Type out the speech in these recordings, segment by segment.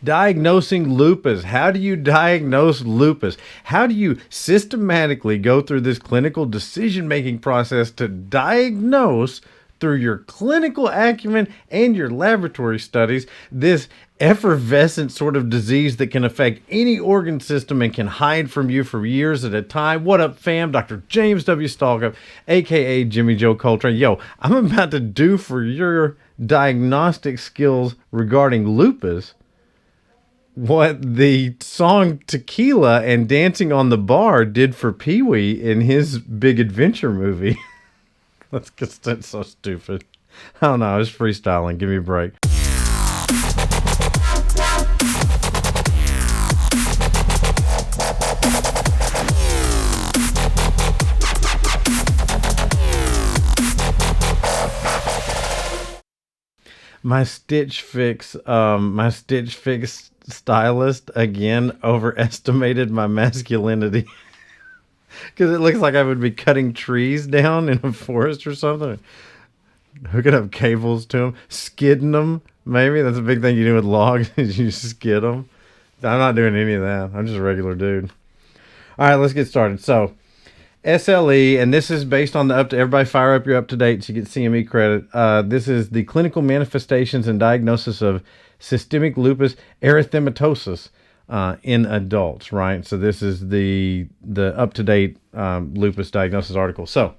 Diagnosing lupus. How do you diagnose lupus? How do you systematically go through this clinical decision-making process to diagnose through your clinical acumen and your laboratory studies this effervescent sort of disease that can affect any organ system and can hide from you for years at a time? What up, fam? Dr. James W. Stalkup, aka Jimmy Joe Coltrane. Yo, I'm about to do for your diagnostic skills regarding lupus what the song Tequila and Dancing on the Bar did for Pee-wee in his Big Adventure movie. That's so stupid. I don't know. I was freestyling. Give me a break. My Stitch Fix stylist again overestimated my masculinity because it looks like I would be cutting trees down in a forest or something, hooking up cables to them, skidding them. Maybe that's a big thing you do with logs is you skid them. I'm not doing any of that. I'm just a regular dude. All right, let's get started. So SLE, and this is based on the everybody fire up your up to date so you get CME credit. This is the clinical manifestations and diagnosis of systemic lupus erythematosus in adults, right? So this is the up to date lupus diagnosis article. So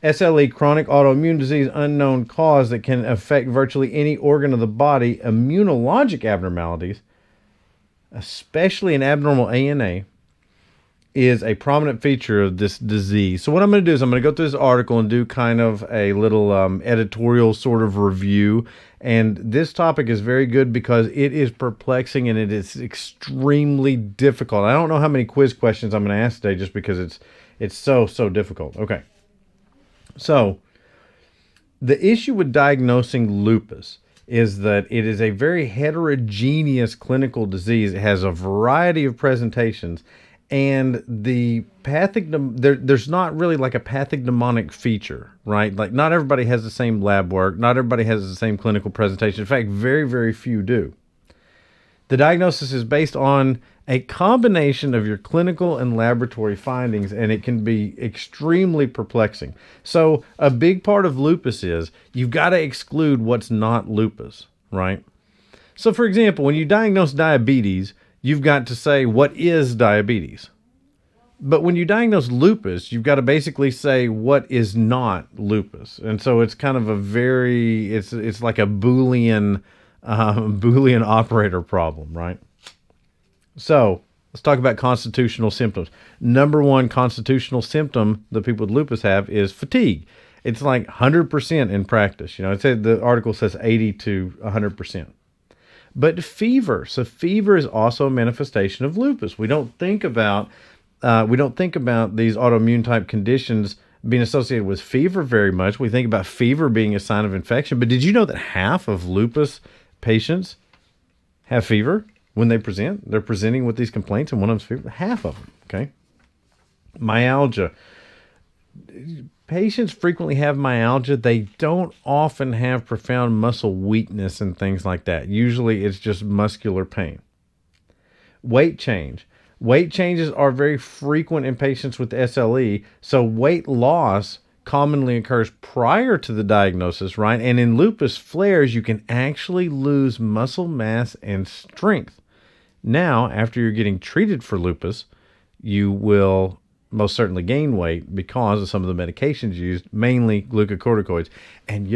SLE, chronic autoimmune disease, unknown cause that can affect virtually any organ of the body, immunologic abnormalities, especially an abnormal ANA, is a prominent feature of this disease. So what I'm going to do is I'm going to go through this article and do kind of a little editorial sort of review. And this topic is very good because it is perplexing and it is extremely difficult. I don't know how many quiz questions I'm going to ask today just because it's so difficult. Okay. So the issue with diagnosing lupus is that it is a very heterogeneous clinical disease. It has a variety of presentations. And the there's not really like a pathognomonic feature, right? Like not everybody has the same lab work. Not everybody has the same clinical presentation. In fact, very, very few do. The diagnosis is based on a combination of your clinical and laboratory findings, and it can be extremely perplexing. So a big part of lupus is you've got to exclude what's not lupus, right? So for example, when you diagnose diabetes, you've got to say, what is diabetes? But when you diagnose lupus, you've got to basically say what is not lupus. And so it's kind of it's like a Boolean operator problem, right? So let's talk about constitutional symptoms. Number one constitutional symptom that people with lupus have is fatigue. It's like 100% in practice. You know, the article says 80 to 100%. But fever. So fever is also a manifestation of lupus. We don't think about these autoimmune type conditions being associated with fever very much. We think about fever being a sign of infection. But did you know that half of lupus patients have fever when they present? They're presenting with these complaints, and one of them's fever. Half of them. Okay. Myalgia. Patients frequently have myalgia. They don't often have profound muscle weakness and things like that. Usually it's just muscular pain. Weight change. Weight changes are very frequent in patients with SLE. So weight loss commonly occurs prior to the diagnosis, right? And in lupus flares, you can actually lose muscle mass and strength. Now, after you're getting treated for lupus, you will most certainly gain weight because of some of the medications used, mainly glucocorticoids. And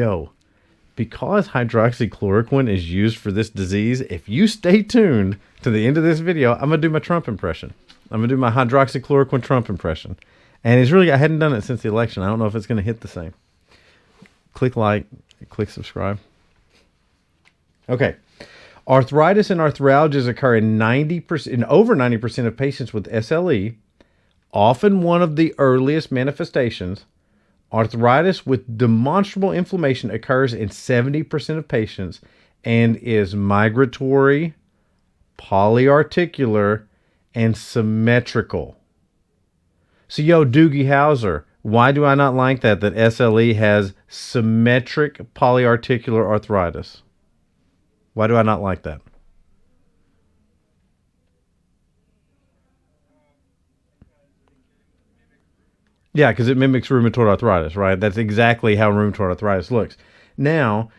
because hydroxychloroquine is used for this disease, if you stay tuned to the end of this video, I'm going to do my Trump impression. I'm going to do my hydroxychloroquine Trump impression. And I hadn't done it since the election. I don't know if it's going to hit the same. Click like, click subscribe. Okay. Arthritis and arthralgias occur in over 90% of patients with SLE. Often one of the earliest manifestations. Arthritis with demonstrable inflammation occurs in 70% of patients and is migratory, polyarticular, and symmetrical. So, Doogie Howser, why do I not like that SLE has symmetric polyarticular arthritis? Why do I not like that? Yeah, because it mimics rheumatoid arthritis, right? That's exactly how rheumatoid arthritis looks. Now,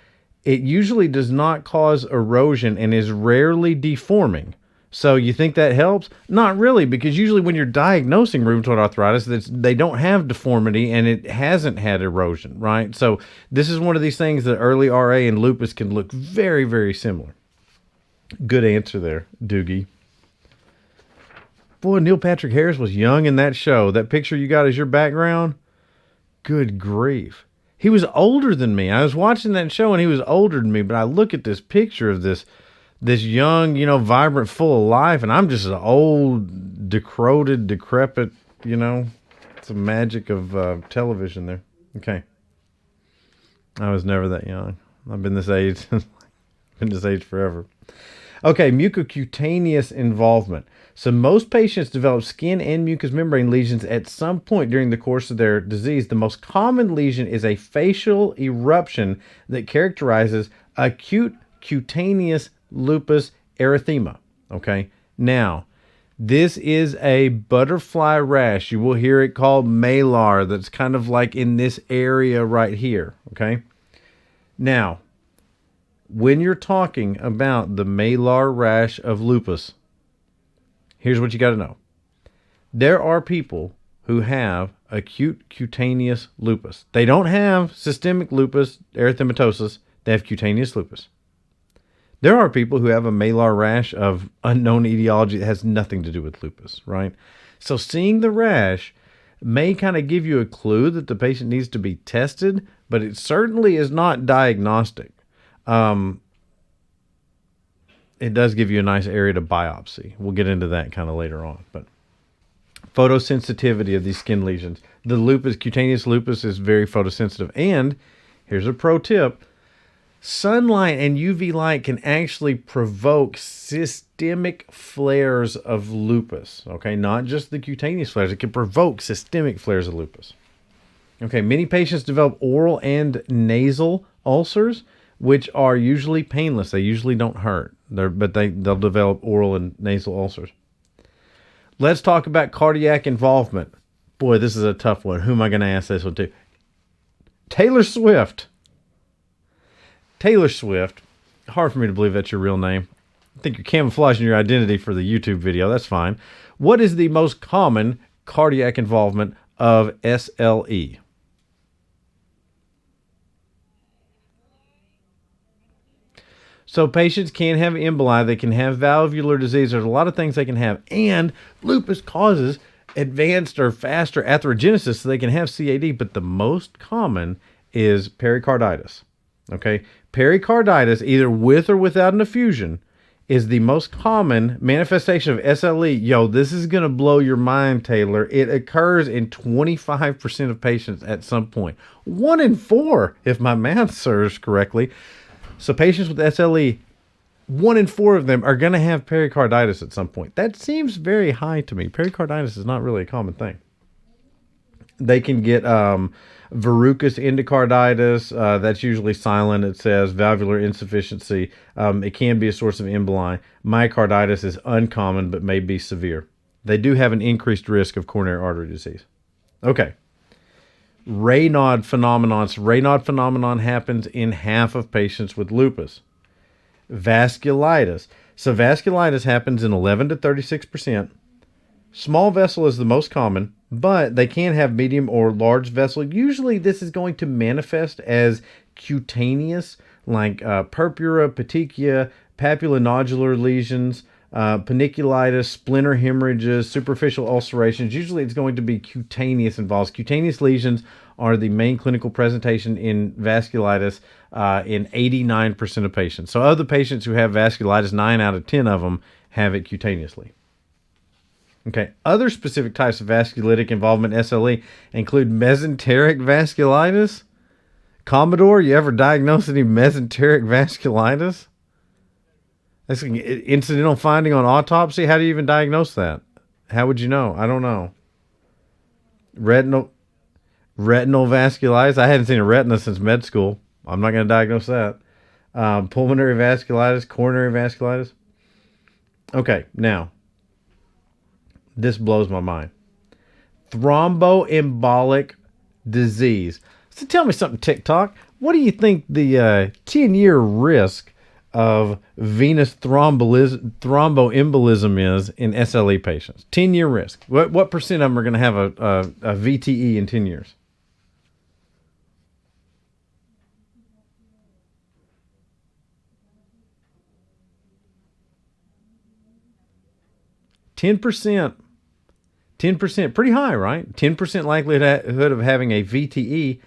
it usually does not cause erosion and is rarely deforming. So you think that helps? Not really, because usually when you're diagnosing rheumatoid arthritis, they don't have deformity and it hasn't had erosion, right? So this is one of these things that early RA and lupus can look very, very similar. Good answer there, Doogie. Boy, Neil Patrick Harris was young in that show. That picture you got as your background? Good grief. He was older than me. I was watching that show and he was older than me, but I look at this picture of this young, vibrant, full of life, and I'm just an old, decrepit, It's the magic of television there. Okay. I was never that young. I've been this age. Been this age forever. Okay, mucocutaneous involvement. So most patients develop skin and mucous membrane lesions at some point during the course of their disease. The most common lesion is a facial eruption that characterizes acute cutaneous lupus erythema. Okay, now this is a butterfly rash. You will hear it called malar. That's kind of like in this area right here. Okay, now when you're talking about the malar rash of lupus, here's what you got to know. There are people who have acute cutaneous lupus. They don't have systemic lupus erythematosus. They have cutaneous lupus. There are people who have a malar rash of unknown etiology that has nothing to do with lupus, right? So seeing the rash may kind of give you a clue that the patient needs to be tested, but it certainly is not diagnostic. It does give you a nice area to biopsy. We'll get into that kind of later on. But photosensitivity of these skin lesions. The lupus, cutaneous lupus, is very photosensitive. And here's a pro tip. Sunlight and UV light can actually provoke systemic flares of lupus. Okay, not just the cutaneous flares. It can provoke systemic flares of lupus. Okay, many patients develop oral and nasal ulcers, which are usually painless. They usually don't hurt, but they'll develop oral and nasal ulcers. Let's talk about cardiac involvement. Boy, this is a tough one. Who am I going to ask this one to? Taylor Swift. Taylor Swift. Hard for me to believe that's your real name. I think you're camouflaging your identity for the YouTube video. That's fine. What is the most common cardiac involvement of SLE? So patients can have emboli, they can have valvular disease. There's a lot of things they can have. And lupus causes advanced or faster atherogenesis, so they can have CAD. But the most common is pericarditis. Okay? Pericarditis, either with or without an effusion, is the most common manifestation of SLE. Yo, this is going to blow your mind, Taylor. It occurs in 25% of patients at some point. 1 in 4, if my math serves correctly. So patients with SLE, 1 in 4 of them are going to have pericarditis at some point. That seems very high to me. Pericarditis is not really a common thing. They can get verrucous endocarditis. That's usually silent. It says valvular insufficiency. It can be a source of emboli. Myocarditis is uncommon but may be severe. They do have an increased risk of coronary artery disease. Okay. Raynaud phenomenon. So Raynaud phenomenon happens in half of patients with lupus. Vasculitis. So vasculitis happens in 11 to 36%. Small vessel is the most common, but they can have medium or large vessel. Usually this is going to manifest as cutaneous, like purpura, petechia, papulonodular lesions, paniculitis, splinter hemorrhages, superficial ulcerations. Usually it's going to be cutaneous involved. Cutaneous lesions are the main clinical presentation in vasculitis in 89% of patients. So of the patients who have vasculitis, 9 out of 10 of them have it cutaneously. Okay, other specific types of vasculitic involvement SLE include mesenteric vasculitis. Commodore, you ever diagnose any mesenteric vasculitis? That's an incidental finding on autopsy. How do you even diagnose that? How would you know? I don't know. Retinal vasculitis. I hadn't seen a retina since med school. I'm not going to diagnose that. Pulmonary vasculitis, coronary vasculitis. Okay, now, this blows my mind. Thromboembolic Disease. So tell me something, TikTok. What do you think the 10-year risk of venous thromboembolism is in SLE patients? 10-year risk. What percent of them are going to have a VTE in 10 years? Ten percent. 10%, pretty high, right? 10% likelihood of having a VTE,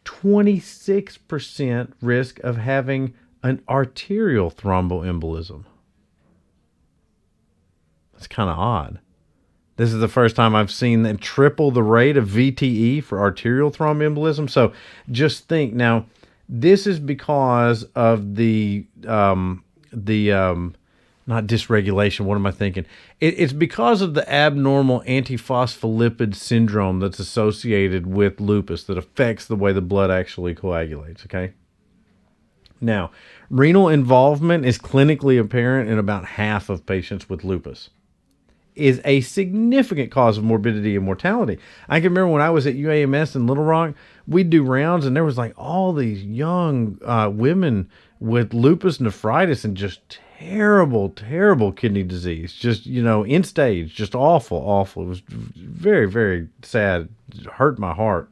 26% risk of having an arterial thromboembolism. That's kind of odd. This is the first time I've seen that triple the rate of VTE for arterial thromboembolism. So just think now, this is because of the not dysregulation. What am I thinking? It's because of the abnormal antiphospholipid syndrome that's associated with lupus that affects the way the blood actually coagulates. Okay. Now, renal involvement is clinically apparent in about half of patients with lupus. Is a significant cause of morbidity and mortality. I can remember when I was at UAMS in Little Rock, we'd do rounds and there was like all these young women with lupus nephritis and just terrible kidney disease. Just, end stage, just awful. It was very, very sad. It hurt my heart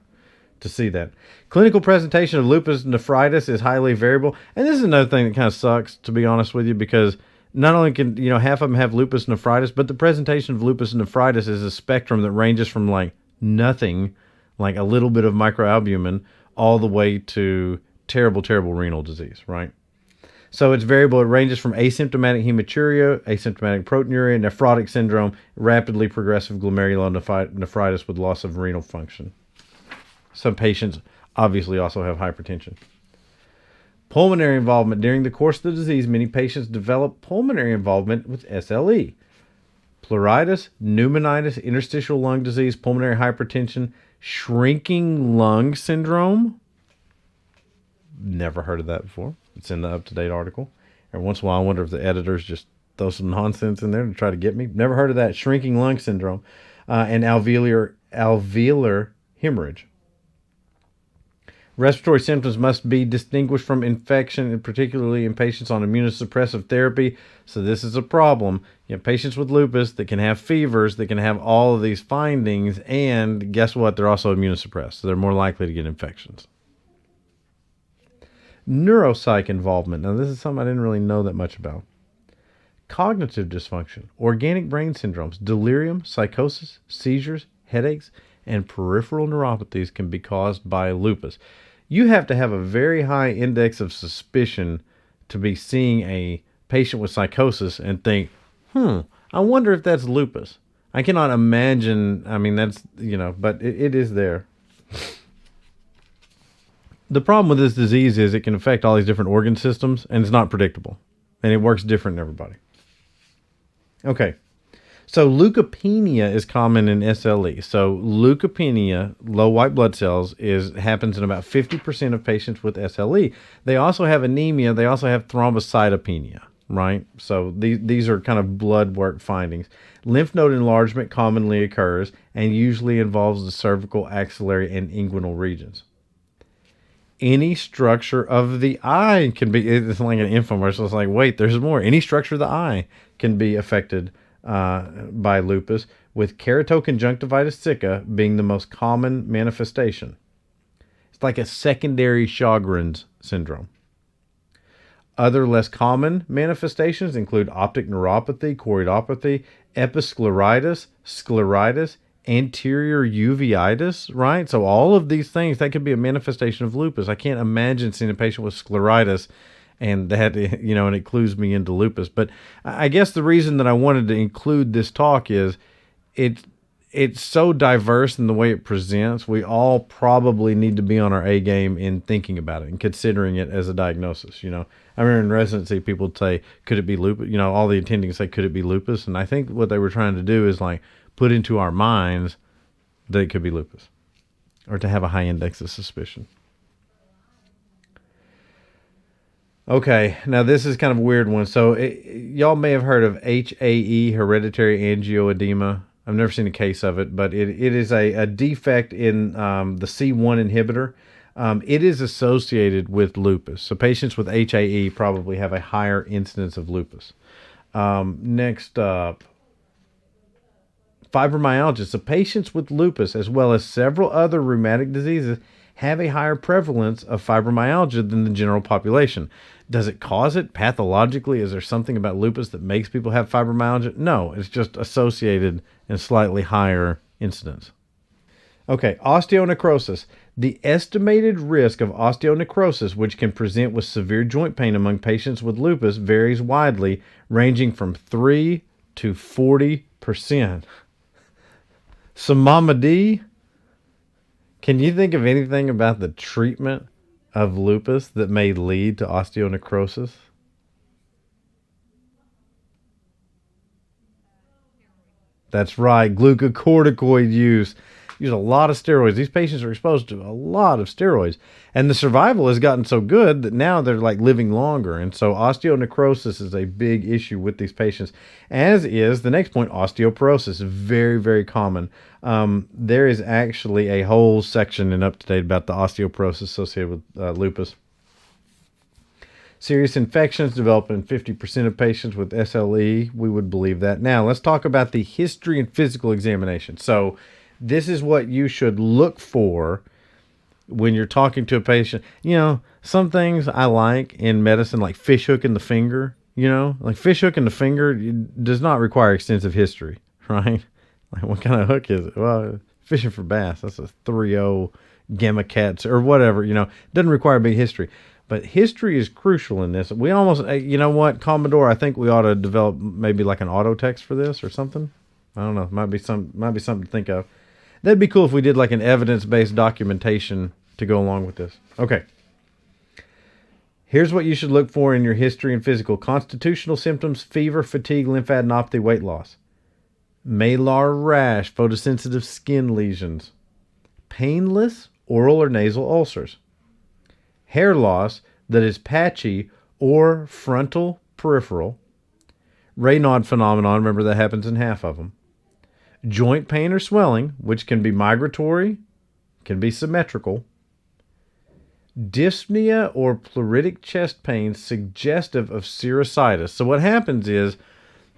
to see that. Clinical presentation of lupus nephritis is highly variable. And this is another thing that kind of sucks, to be honest with you, because not only can, half of them have lupus nephritis, but the presentation of lupus nephritis is a spectrum that ranges from like nothing, like a little bit of microalbumin, all the way to terrible renal disease, right? So it's variable. It ranges from asymptomatic hematuria, asymptomatic proteinuria, nephrotic syndrome, rapidly progressive glomerulonephritis with loss of renal function. Some patients obviously also have hypertension. Pulmonary involvement. During the course of the disease, many patients develop pulmonary involvement with SLE. Pleuritis, pneumonitis, interstitial lung disease, pulmonary hypertension, shrinking lung syndrome. Never heard of that before. It's in the up-to-date article. Every once in a while, I wonder if the editors just throw some nonsense in there to try to get me. Never heard of that. Shrinking lung syndrome and alveolar hemorrhage. Respiratory symptoms must be distinguished from infection, and particularly in patients on immunosuppressive therapy. So this is a problem. You have patients with lupus that can have fevers, that can have all of these findings, and guess what? They're also immunosuppressed, so they're more likely to get infections. Neuropsych involvement. Now, this is something I didn't really know that much about. Cognitive dysfunction, organic brain syndromes, delirium, psychosis, seizures, headaches, and peripheral neuropathies can be caused by lupus. You have to have a very high index of suspicion to be seeing a patient with psychosis and think, I wonder if that's lupus. I cannot imagine. I mean, that's, but it is there. The problem with this disease is it can affect all these different organ systems, and it's not predictable. And it works different in everybody. Okay. So leukopenia is common in SLE. So leukopenia, low white blood cells, happens in about 50% of patients with SLE. They also have anemia. They also have thrombocytopenia, right? So these are kind of blood work findings. Lymph node enlargement commonly occurs and usually involves the cervical, axillary, and inguinal regions. Any structure of the eye can be, it's like an infomercial. It's like, wait, there's more. Any structure of the eye can be affected by lupus, with keratoconjunctivitis sicca being the most common manifestation. It's like a secondary Sjogren's syndrome. Other less common manifestations include optic neuropathy, choroidopathy, episcleritis, scleritis, anterior uveitis, right? So all of these things, that could be a manifestation of lupus. I can't imagine seeing a patient with scleritis and that, and it clues me into lupus. But I guess the reason that I wanted to include this talk is it's so diverse in the way it presents. We all probably need to be on our A game in thinking about it and considering it as a diagnosis. I remember in residency, people would say, could it be lupus? All the attendings say, could it be lupus? And I think what they were trying to do is like put into our minds that it could be lupus or to have a high index of suspicion. Okay, now this is kind of a weird one. So y'all may have heard of HAE, hereditary angioedema. I've never seen a case of it, but it is a defect in the C1 inhibitor. It is associated with lupus. So patients with HAE probably have a higher incidence of lupus. Next up, fibromyalgia. So patients with lupus, as well as several other rheumatic diseases, have a higher prevalence of fibromyalgia than the general population. Does it cause it pathologically? Is there something about lupus that makes people have fibromyalgia? No, it's just associated in slightly higher incidence. Okay, osteonecrosis. The estimated risk of osteonecrosis, which can present with severe joint pain among patients with lupus, varies widely, ranging from 3 to 40%. So, Mama D, can you think of anything about the treatment of lupus that may lead to osteonecrosis? That's right, glucocorticoid use. Use a lot of steroids. These patients are exposed to a lot of steroids. And the survival has gotten so good that now they're like living longer. And so osteonecrosis is a big issue with these patients, as is the next point, osteoporosis. Very, very common. There is actually a whole section in UpToDate about the osteoporosis associated with lupus. Serious infections develop in 50% of patients with SLE. We would believe that. Now, let's talk about the history and physical examination. So, this is what you should look for when you're talking to a patient. You know, some things I like in medicine, like fish hook in the finger, like fish hook in the finger does not require extensive history, right? Like, what kind of hook is it? Well, fishing for bass, that's a 3.0 Gamma Cats or whatever, doesn't require big history. But history is crucial in this. We almost, you know what, Commodore, I think we ought to develop maybe like an auto text for this or something. I don't know. Might be something to think of. That'd be cool if we did like an evidence-based documentation to go along with this. Okay. Here's what you should look for in your history and physical. Constitutional symptoms: fever, fatigue, lymphadenopathy, weight loss. Malar rash, photosensitive skin lesions. Painless oral or nasal ulcers. Hair loss that is patchy or frontal peripheral. Raynaud phenomenon, remember that happens in half of them. Joint pain or swelling, which can be migratory, can be symmetrical. Dyspnea or pleuritic chest pain suggestive of serositis. So what happens is,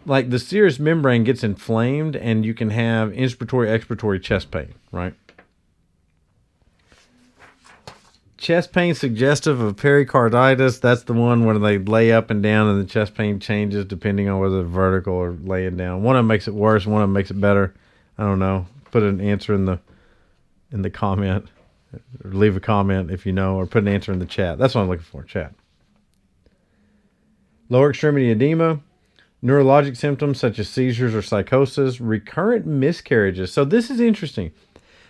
like, the serous membrane gets inflamed and you can have inspiratory, expiratory chest pain, right? Chest pain suggestive of pericarditis. That's the one where they lay up and down and the chest pain changes depending on whether they're vertical or laying down. One of them makes it worse, one of them makes it better. I don't know. Put an answer in the comment. Or leave a comment if you know, or put an answer in the chat. That's what I'm looking for, chat. Lower extremity edema, neurologic symptoms such as seizures or psychosis, recurrent miscarriages. So this is interesting.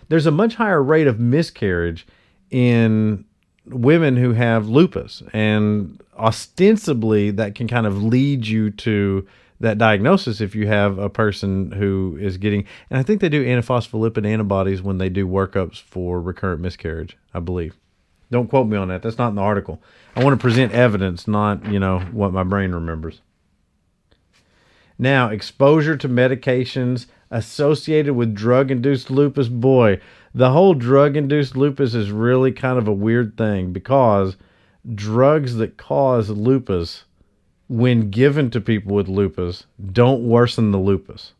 There's a much higher rate of miscarriage in women who have lupus, and ostensibly that can kind of lead you to that diagnosis if you have a person who is getting, and I think they do antiphospholipid antibodies when they do workups for recurrent miscarriage, I believe. Don't quote me on that. That's not in the article. I want to present evidence, not, what my brain remembers. Now, exposure to medications associated with drug-induced lupus. Boy, the whole drug-induced lupus is really kind of a weird thing, because drugs that cause lupus, when given to people with lupus, don't worsen the lupus.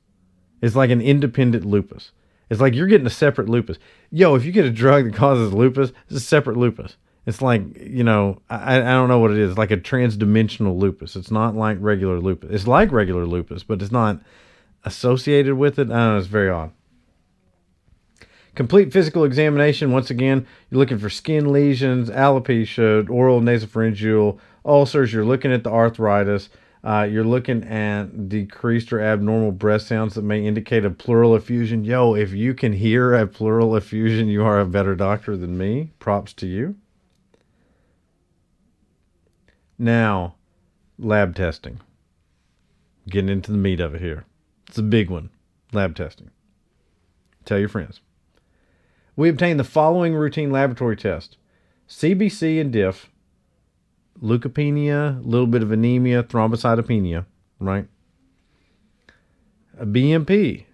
It's like an independent lupus. It's like you're getting a separate lupus. Yo, if you get a drug that causes lupus, it's a separate lupus. It's like, I don't know what it is. It's like a transdimensional lupus. It's not like regular lupus. It's like regular lupus, but it's not associated with it. I don't know. It's very odd. Complete physical examination. Once again, you're looking for skin lesions, alopecia, oral nasopharyngeal ulcers. You're looking at the arthritis. You're looking at decreased or abnormal breath sounds that may indicate a pleural effusion. Yo, if you can hear a pleural effusion, you are a better doctor than me. Props to you. Now, lab testing. Getting into the meat of it here. It's a big one. Lab testing. Tell your friends. We obtain the following routine laboratory test: CBC and diff, leukopenia, a little bit of anemia, thrombocytopenia, right? A BMP,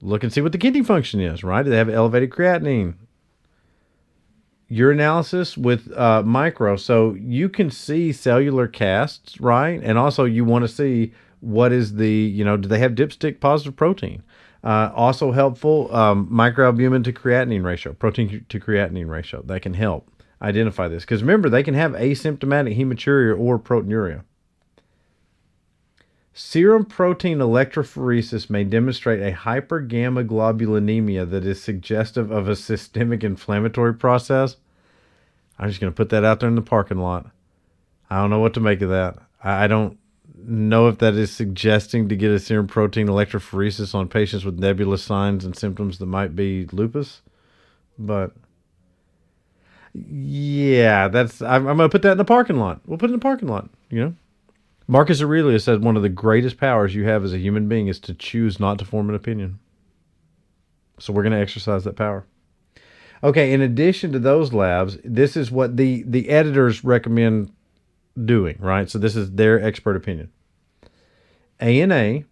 Look and see what the kidney function is, right? Do they have elevated creatinine? Urinalysis with micro, so you can see cellular casts, right? And also you want to see what is the, do they have dipstick positive protein? Also helpful, microalbumin to creatinine ratio, protein to creatinine ratio. That can help identify this. Because remember, they can have asymptomatic hematuria or proteinuria. Serum protein electrophoresis may demonstrate a hypergammaglobulinemia that is suggestive of a systemic inflammatory process. I'm just going to put that out there in the parking lot. I don't know what to make of that. I don't know if that is suggesting to get a serum protein electrophoresis on patients with nebulous signs and symptoms that might be lupus. But yeah, I'm going to put that in the parking lot. We'll put it in the parking lot, Marcus Aurelius said one of the greatest powers you have as a human being is to choose not to form an opinion. So we're going to exercise that power. Okay, in addition to those labs, this is what the editors recommend doing, right? So this is their expert opinion. ANA,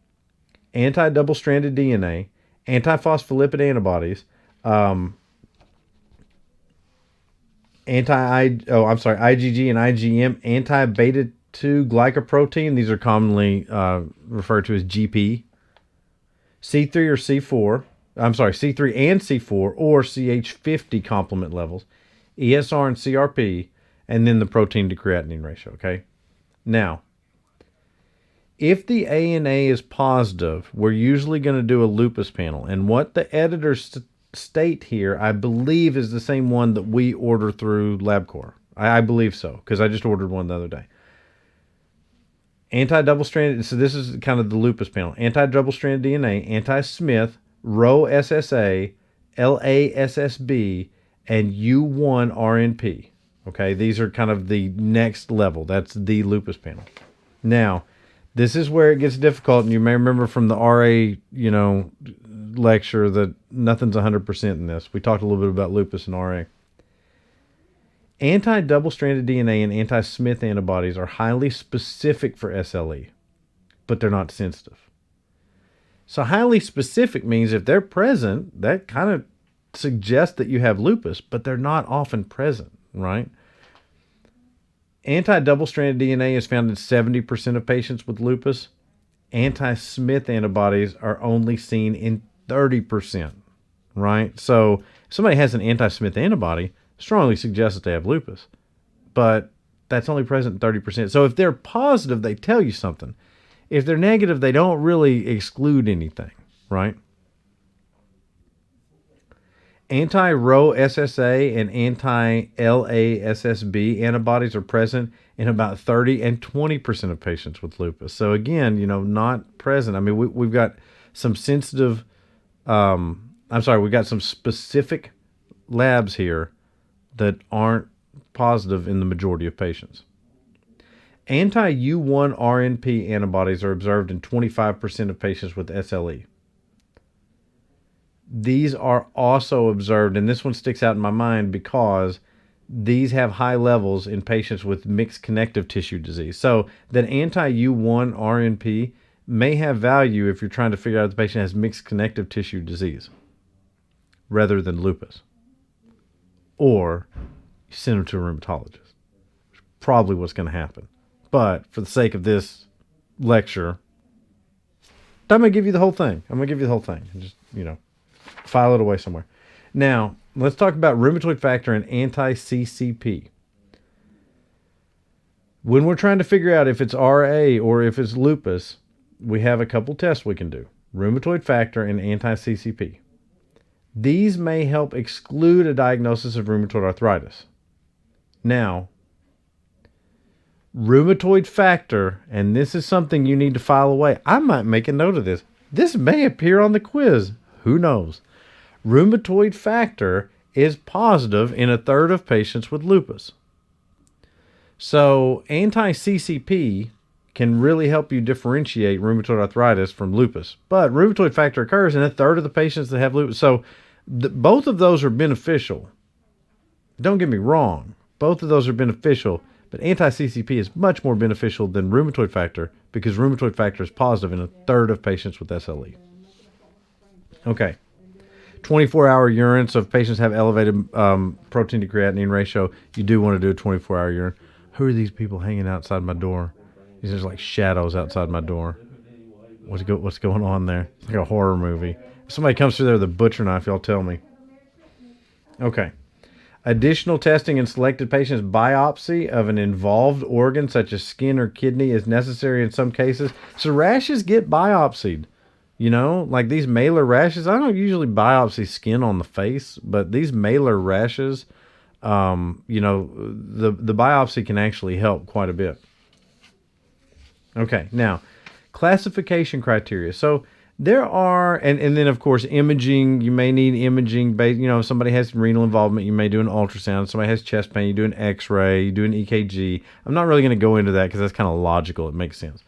anti-double-stranded DNA, anti-phospholipid antibodies, IgG and IgM, anti-beta 2 glycoprotein. These are commonly referred to as GP. C3 or C4. C3 and C4 or CH50 complement levels. ESR and CRP. And then the protein to creatinine ratio, okay? Now, if the ANA is positive, we're usually going to do a lupus panel. And what the editors state here, I believe, is the same one that we order through LabCorp. I believe so, because I just ordered one the other day. Anti-double-stranded, so this is kind of the lupus panel. Anti-double-stranded DNA, anti-Smith, Rho-SSA, LA-SSB, and U1-RNP. Okay, these are kind of the next level. That's the lupus panel. Now, this is where it gets difficult, and you may remember from the RA, lecture that nothing's 100% in this. We talked a little bit about lupus and RA. Anti-double-stranded DNA and anti-Smith antibodies are highly specific for SLE, but they're not sensitive. So highly specific means if they're present, that kind of suggests that you have lupus, but they're not often present, right? Anti-double-stranded DNA is found in 70% of patients with lupus. Anti-Smith antibodies are only seen in 30%, right? So if somebody has an anti-Smith antibody, strongly suggests that they have lupus, but that's only present in 30%. So if they're positive, they tell you something. If they're negative, they don't really exclude anything, right? Anti-Rho-SSA and anti-LA-SSB antibodies are present in about 30 and 20% of patients with lupus. So again, not present. I mean, we've got some sensitive, we've got some specific labs here that aren't positive in the majority of patients. Anti-U1-RNP antibodies are observed in 25% of patients with SLE. These are also observed, and this one sticks out in my mind because these have high levels in patients with mixed connective tissue disease. So that anti-U1-RNP may have value if you're trying to figure out if the patient has mixed connective tissue disease rather than lupus. Or you send them to a rheumatologist, which is probably what's going to happen. But for the sake of this lecture, I'm going to give you the whole thing. And just, file it away somewhere. Now, let's talk about rheumatoid factor and anti-CCP. When we're trying to figure out if it's RA or if it's lupus, we have a couple tests we can do. Rheumatoid factor and anti-CCP. These may help exclude a diagnosis of rheumatoid arthritis. Now, rheumatoid factor, and this is something you need to file away. I might make a note of this. This may appear on the quiz. Who knows? Rheumatoid factor is positive in a third of patients with lupus. So anti-CCP can really help you differentiate rheumatoid arthritis from lupus. But rheumatoid factor occurs in a third of the patients that have lupus. So both of those are beneficial. Don't get me wrong. Both of those are beneficial. But anti-CCP is much more beneficial than rheumatoid factor because rheumatoid factor is positive in a third of patients with SLE. Okay. 24-hour urine. So if patients have elevated protein to creatinine ratio, you do want to do a 24-hour urine. Who are these people hanging outside my door? These are like shadows outside my door. What's going on there? It's like a horror movie. If somebody comes through there with a butcher knife, y'all tell me. Okay. Additional testing in selected patients' biopsy of an involved organ such as skin or kidney is necessary in some cases. So rashes get biopsied. You know, like these malar rashes. I don't usually biopsy skin on the face, but these malar rashes, you know, the biopsy can actually help quite a bit. Okay, now classification criteria. So there are, and then of course imaging. You may need imaging based. You know, if somebody has renal involvement, you may do an ultrasound. If somebody has chest pain, you do an X-ray, you do an EKG. I'm not really going to go into that because that's kind of logical. It makes sense.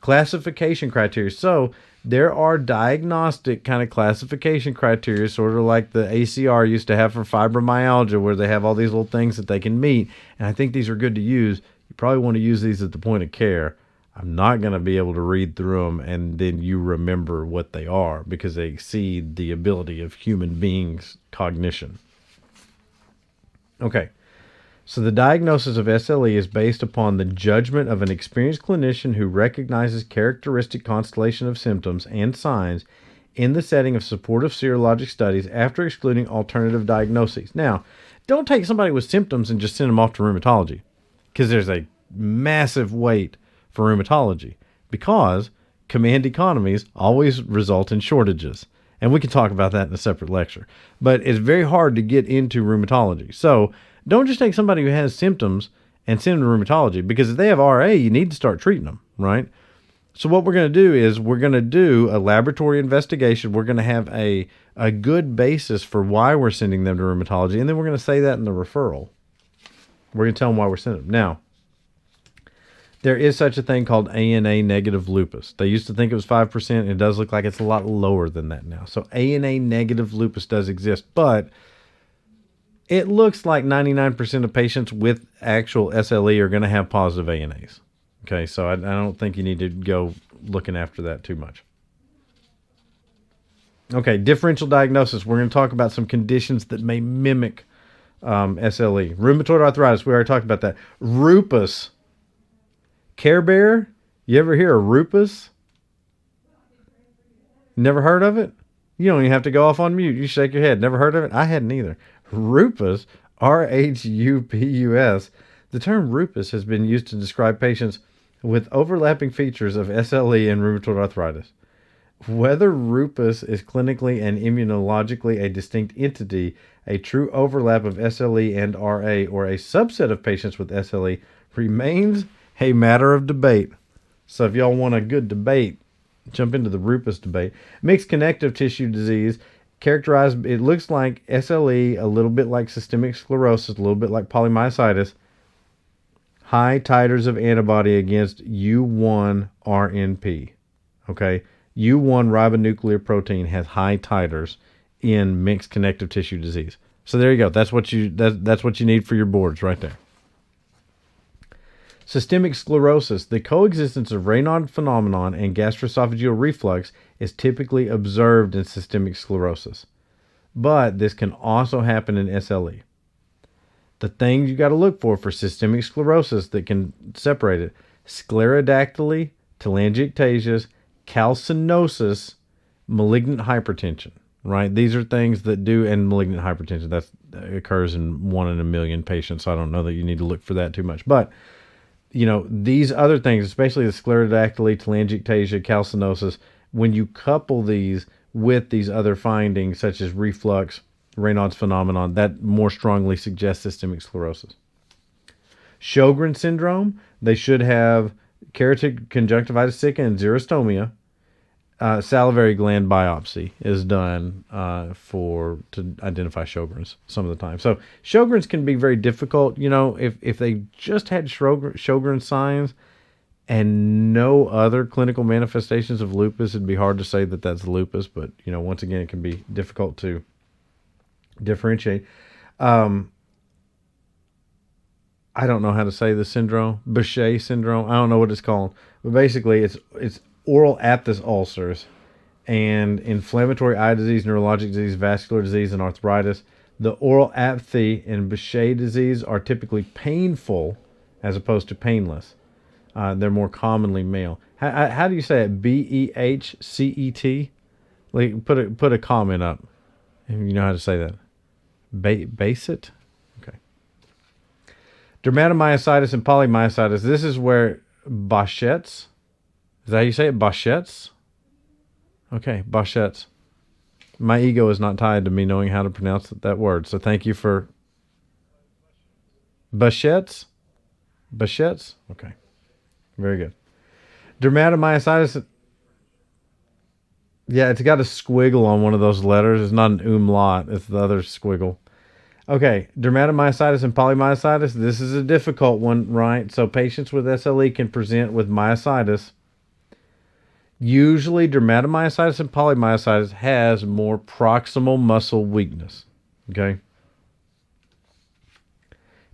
Classification criteria. So there are diagnostic kind of classification criteria, sort of like the ACR used to have for fibromyalgia, where they have all these little things that they can meet. And I think these are good to use. You probably want to use these at the point of care. I'm not going to be able to read through them and then you remember what they are because they exceed the ability of human beings' cognition. Okay. So the diagnosis of SLE is based upon the judgment of an experienced clinician who recognizes characteristic constellation of symptoms and signs in the setting of supportive serologic studies after excluding alternative diagnoses. Now, don't take somebody with symptoms and just send them off to rheumatology because there's a massive wait for rheumatology because command economies always result in shortages. And we can talk about that in a separate lecture. But it's very hard to get into rheumatology. So don't just take somebody who has symptoms and send them to rheumatology because if they have RA, you need to start treating them, right? So what we're going to do is we're going to do a laboratory investigation. We're going to have a good basis for why we're sending them to rheumatology. And then we're going to say that in the referral. We're going to tell them why we're sending them. Now, there is such a thing called ANA negative lupus. They used to think it was 5%. It does look like it's a lot lower than that now. So ANA negative lupus does exist, but it looks like 99% of patients with actual SLE are going to have positive ANAs. Okay, so I don't think you need to go looking after that too much. Okay, differential diagnosis. We're going to talk about some conditions that may mimic SLE. Rheumatoid arthritis, we already talked about that. Lupus. Care Bear, you ever hear of lupus? Never heard of it? You don't even have to go off on mute. You shake your head. Never heard of it? I hadn't either. Lupus, R-H-U-P-U-S. The term lupus has been used to describe patients with overlapping features of SLE and rheumatoid arthritis. Whether lupus is clinically and immunologically a distinct entity, a true overlap of SLE and RA, or a subset of patients with SLE remains a matter of debate. So if y'all want a good debate, jump into the lupus debate. Mixed connective tissue disease, characterized, it looks like SLE, a little bit like systemic sclerosis, a little bit like polymyositis. High titers of antibody against U1-RNP. Okay, U1 ribonuclear protein has high titers in mixed connective tissue disease. So there you go. That's what you need for your boards right there. Systemic sclerosis. The coexistence of Raynaud phenomenon and gastroesophageal reflux is typically observed in systemic sclerosis, but this can also happen in SLE. The things you got to look for systemic sclerosis that can separate it: sclerodactyly, telangiectasias, calcinosis, malignant hypertension. Right? These are things that do, and malignant hypertension, that occurs in 1 in a million patients. So I don't know that you need to look for that too much, but you know, these other things, especially the sclerodactyly, telangiectasia, calcinosis, when you couple these with these other findings, such as reflux, Raynaud's phenomenon, that more strongly suggests systemic sclerosis. Sjogren's syndrome, they should have carotid conjunctivitis sicca and xerostomia. Salivary gland biopsy is done to identify Sjogren's some of the time. So Sjogren's can be very difficult. You know, if they just had Sjogren's signs and no other clinical manifestations of lupus, it'd be hard to say that that's lupus. But, you know, once again, it can be difficult to differentiate. I don't know how to say the syndrome. Behçet syndrome. I don't know what it's called. But basically, it's oral aphthous ulcers, and inflammatory eye disease, neurologic disease, vascular disease, and arthritis. The oral apathy and Behçet disease are typically painful as opposed to painless. They're more commonly male. How do you say it? Behcet? Like, put a comment up if you know how to say that. Basset? Okay. Dermatomyositis and polymyositis. This is where Behçet's. Is that how you say it? Behçet's? Okay, Behçet's. My ego is not tied to me knowing how to pronounce that word, so thank you for... Behçet's? Behçet's? Okay. Very good. Dermatomyositis... Yeah, it's got a squiggle on one of those letters. It's not an umlaut. It's the other squiggle. Okay, dermatomyositis and polymyositis. This is a difficult one, right? So patients with SLE can present with myositis. Usually, dermatomyositis and polymyositis has more proximal muscle weakness. Okay.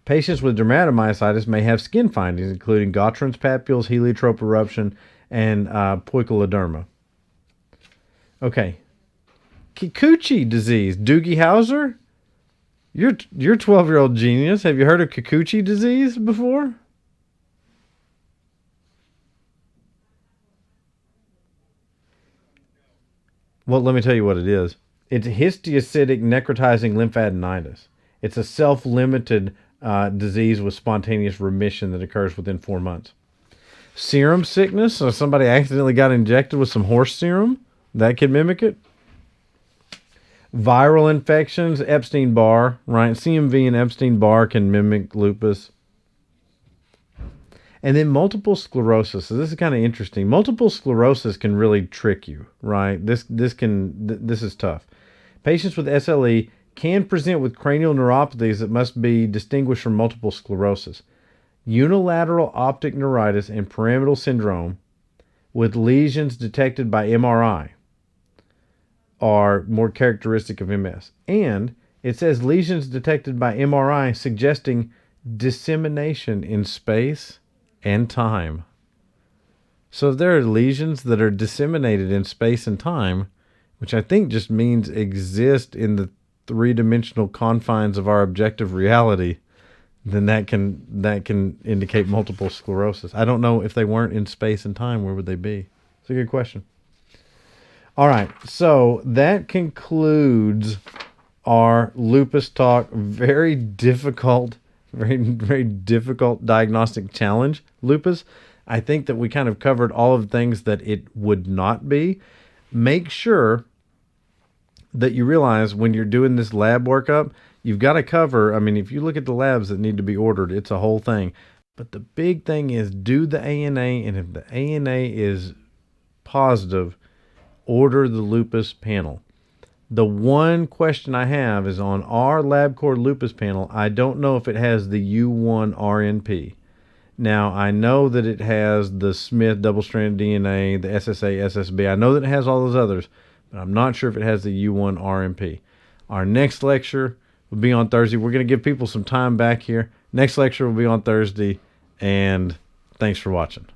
Patients with dermatomyositis may have skin findings, including Gottron's papules, heliotrope eruption, and poikiloderma. Okay. Kikuchi disease. Doogie Howser? You're 12-year-old genius. Have you heard of Kikuchi disease before? Well, let me tell you what it is. It's histiocytic necrotizing lymphadenitis. It's a self-limited disease with spontaneous remission that occurs within 4 months. Serum sickness. So somebody accidentally got injected with some horse serum. That could mimic it. Viral infections, Epstein-Barr, right? CMV and Epstein-Barr can mimic lupus. And then multiple sclerosis. So this is kind of interesting. Multiple sclerosis can really trick you, right? This is tough. Patients with SLE can present with cranial neuropathies that must be distinguished from multiple sclerosis. Unilateral optic neuritis and pyramidal syndrome with lesions detected by MRI are more characteristic of MS. And it says lesions detected by MRI suggesting dissemination in space and time. So if there are lesions that are disseminated in space and time, which I think just means exist in the three-dimensional confines of our objective reality, then that can indicate multiple sclerosis. I don't know if they weren't in space and time, where would they be? It's a good question. All right, so that concludes our lupus talk. Very difficult diagnostic challenge, lupus. I think that we kind of covered all of the things that it would not be. Make sure that you realize when you're doing this lab workup, you've got to cover, I mean, if you look at the labs that need to be ordered, it's a whole thing. But the big thing is do the ANA, and if the ANA is positive, order the lupus panel. The one question I have is on our LabCorp lupus panel, I don't know if it has the U1 RNP. Now, I know that it has the Smith double-stranded DNA, the SSA, SSB. I know that it has all those others, but I'm not sure if it has the U1 RNP. Our next lecture will be on Thursday. We're going to give people some time back here. Next lecture will be on Thursday, and thanks for watching.